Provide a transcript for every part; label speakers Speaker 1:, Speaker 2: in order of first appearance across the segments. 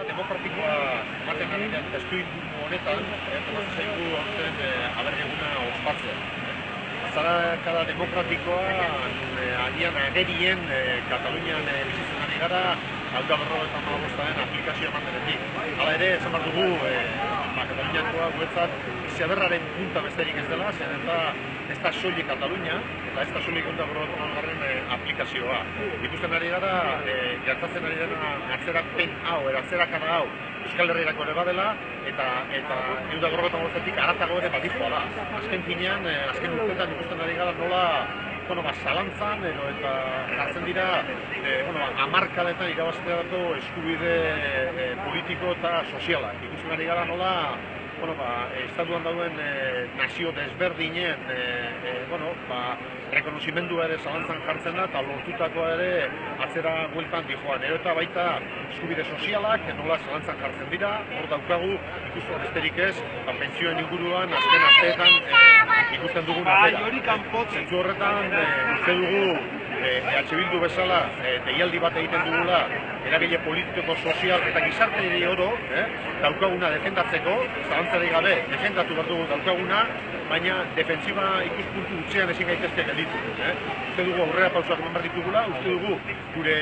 Speaker 1: demokratikoa ematen ari den testuinguru honetan, tokatzen zaigu aurten aberri-eguna ospatzea. Azarakada demokratikoa agian agerien Katalunian bizitzen ari gara, 155aren aplikazioa eman denetik. Hala ere, esan behar dugu, Kataluniakoa guretzat zeberraren punta besterik ez dela, zen eta ez da soilik Katalunia, eta ez da soilik 155aren aplikazioa. Ikusten ari gara, gertatzen ari dena atzerapen hau, atzerakada hau, Euskal Herriarako ere badela, eta 155tik haratago ere badijoa da. Azken finean, azken urteetan ikusten ari gara nola zalantzan eta jartzen dira hamarkadetan irabazteako eskubide politiko eta sozialak. Ikusten ari gara nola estatuan dauden nazio desberdinen rekonozimendua ere zalantzan jartzen da eta lortutakoa ere atzera bueltan dijoan. Eta baita eskubide sozialak nola zalantzan jartzen dira, hor daukagu ikusten besterik ez, pentsioen inguruan azken asteetan ikusten dugun afera. Zentzu horretan, uste dugu Bildu bezala deialdi bat egiten dugula eragile politiko, sozial eta gizarte oro daukaguna defendatzeko, zalantzarik gabe defendatu behar dugu daukaguna, baina defensiba ikuspuntu utzean ezin gaitezke gelditu. Uste dugu aurrera pausoak eman behar ditugula, uste dugu gure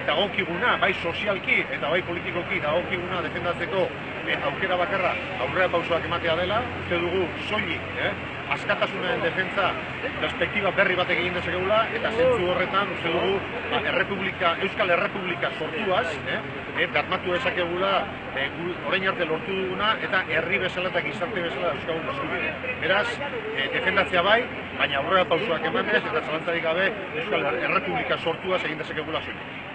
Speaker 1: dagokiguna, bai sozialki eta bai politikoki dagokiguna defendatzeko aukera bakarra aurrera pausoak ematea dela, uste dugu soilik askatasunaren defentsa perspektiba berri bat egin dezakegula, eta zentzu horretan uste dugu Euskal Errepublika sortuaz, bermatu dezakegula orain arte lortu duguna, eta herri bezala eta gizarte bezala euskagun eskubide. Beraz, defendatzea bai, baina aurrera pausoak emanez, eta zalantzarik gabe Euskal Errepublika sortuaz egin dezakegula soilik.